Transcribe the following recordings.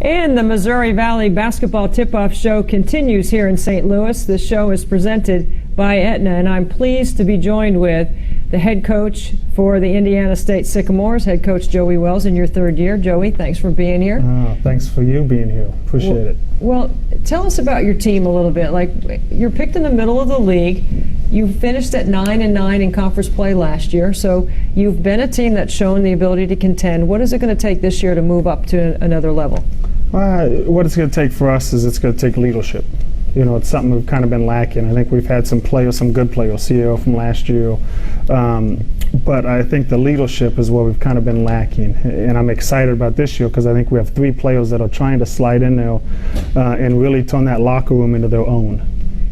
And the Missouri Valley Basketball Tip-Off Show continues here in St. Louis. This show is presented by Aetna, and I'm pleased to be joined with the head coach for the Indiana State Sycamores, head coach Joey Wells, in your third year. Joey, thanks for being here. Thanks for you being here. Appreciate it. Well, tell us about your team a little bit. Like, you're picked in the middle of the league. You finished at 9-9 in conference play last year, so you've been a team that's shown the ability to contend. What is it going to take this year to move up to another level? What it's going to take for us is it's going to take leadership. You know, it's something we've kind of been lacking. I think we've had some players, some good players, CEO from last year, but I think the leadership is what we've kind of been lacking. And I'm excited about this year because I think we have 3 players that are trying to slide in there and really turn that locker room into their own.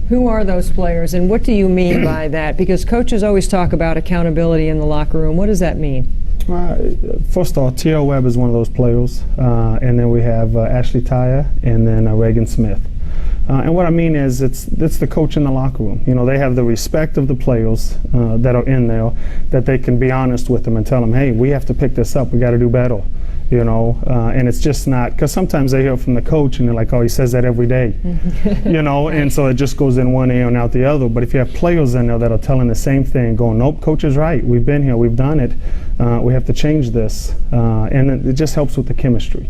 Who are those players, and what do you mean by that? Because coaches always talk about accountability in the locker room. What does that mean? First of all, T.O. Webb is one of those players, and then we have Ashley Tyre and then Reagan Smith. And what I mean is it's the coach in the locker room. You know, they have the respect of the players that are in there, that they can be honest with them and tell them, hey, we have to pick this up. We got to do better. You know, and it's just not, because sometimes they hear from the coach and they're like, oh, he says that every day. You know, and so it just goes in one ear and out the other. But if you have players in there that are telling the same thing, going, nope, coach is right. We've been here. We've done it. We have to change this. And it just helps with the chemistry.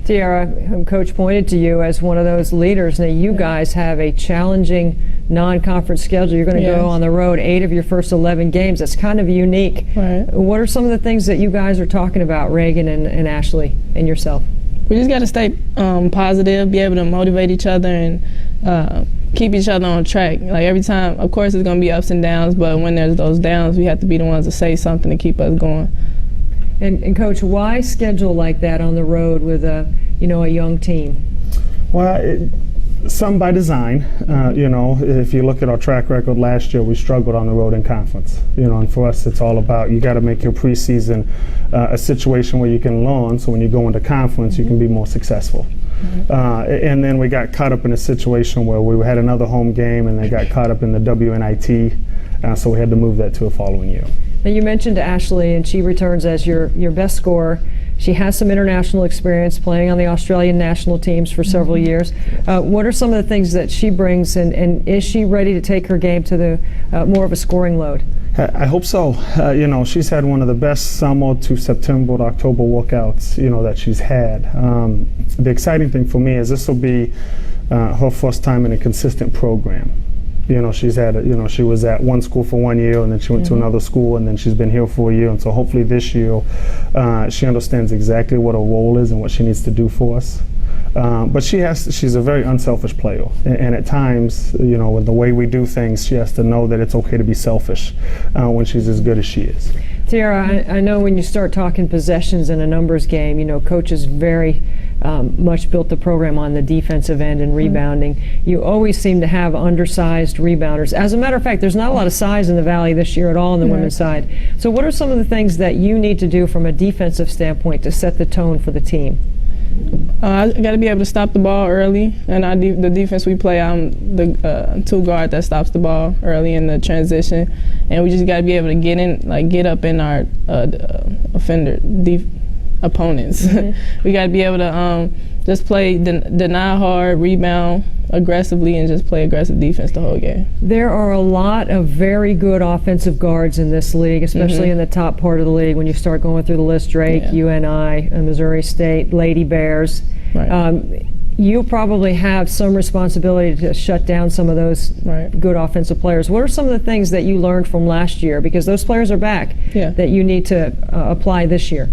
Tiara, Coach pointed to you as one of those leaders. Now, you guys have a challenging non-conference schedule. You're going to go on the road 8 of your first 11 games. That's kind of unique. Right. What are some of the things that you guys are talking about, Reagan and Ashley and yourself? We just got to stay positive, be able to motivate each other, and keep each other on track. Like, every time, of course, there's going to be ups and downs, but when there's those downs, we have to be the ones to say something to keep us going. And Coach, why schedule like that on the road with a young team? Well, some by design. You know, if you look at our track record last year, we struggled on the road in conference. You know, and for us, it's all about, you got to make your preseason a situation where you can learn, so when you go into conference, you can be more successful. And then we got caught up in a situation where we had another home game, and they got caught up in the WNIT, so we had to move that to a following year. Now, you mentioned Ashley, and she returns as your best scorer. She has some international experience playing on the Australian national teams for several years. What are some of the things that she brings, and is she ready to take her game to the more of a scoring load? I hope so. You know, she's had one of the best summer to September to October workouts, you know, that she's had. The exciting thing for me is this will be her first time in a consistent program. You know, she's had, she was at one school for 1 year, and then she went to another school, and then she's been here for a year. And so hopefully this year she understands exactly what her role is and what she needs to do for us. But she's a very unselfish player. And at times, you know, with the way we do things, she has to know that it's okay to be selfish when she's as good as she is. Tiara, I know when you start talking possessions in a numbers game, you know, Coach is very much built the program on the defensive end and rebounding. You always seem to have undersized rebounders. As a matter of fact, there's not a lot of size in the Valley this year at all on the women's side. So what are some of the things that you need to do from a defensive standpoint to set the tone for the team? I got to be able to stop the ball early, and the defense we play, I'm the 2 guard that stops the ball early in the transition, and we just got to be able to get up in our opponents. We got to be able to just play, deny hard, rebound aggressively, and just play aggressive defense the whole game. There are a lot of very good offensive guards in this league, especially in the top part of the league. When you start going through the list, Drake, UNI, Missouri State, Lady Bears. Right. You probably have some responsibility to shut down some of those good offensive players. What are some of the things that you learned from last year? Because those players are back that you need to apply this year.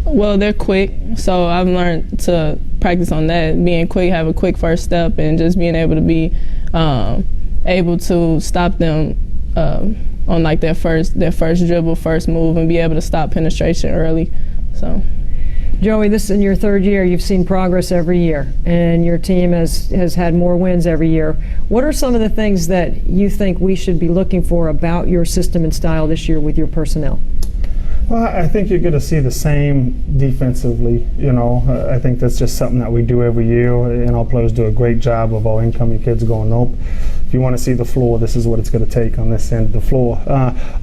Well, they're quick, so I've learned to practice on that, being quick, have a quick first step, and just being able to be able to stop them on like their first dribble, first move, and be able to stop penetration early. So, Joey, this is in your third year. You've seen progress every year, and your team has had more wins every year. What are some of the things that you think we should be looking for about your system and style this year with your personnel? Well, I think you're going to see the same defensively. You know, I think that's just something that we do every year, and our players do a great job of our incoming kids going, nope, if you want to see the floor, this is what it's going to take on this end of the floor.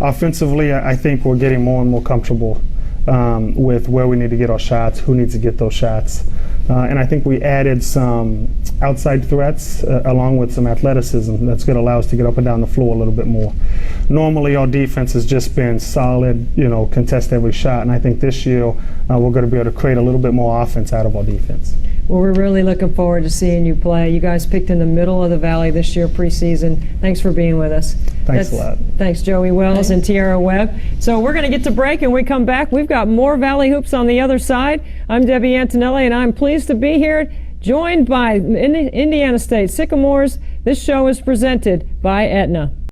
Offensively, I think we're getting more and more comfortable with where we need to get our shots, who needs to get those shots. And I think we added some outside threats along with some athleticism that's going to allow us to get up and down the floor a little bit more. Normally our defense has just been solid, contest every shot, and I think this year we're going to be able to create a little bit more offense out of our defense. Well, we're really looking forward to seeing you play. You guys picked in the middle of the Valley this year preseason. Thanks for being with us. Thanks a lot. Thanks, Joey Wells and Tiara Webb. So we're going to get to break, and when we come back, we've got more Valley Hoops on the other side. I'm Debbie Antonelli, and I'm pleased to be here, joined by Indiana State Sycamores. This show is presented by Aetna.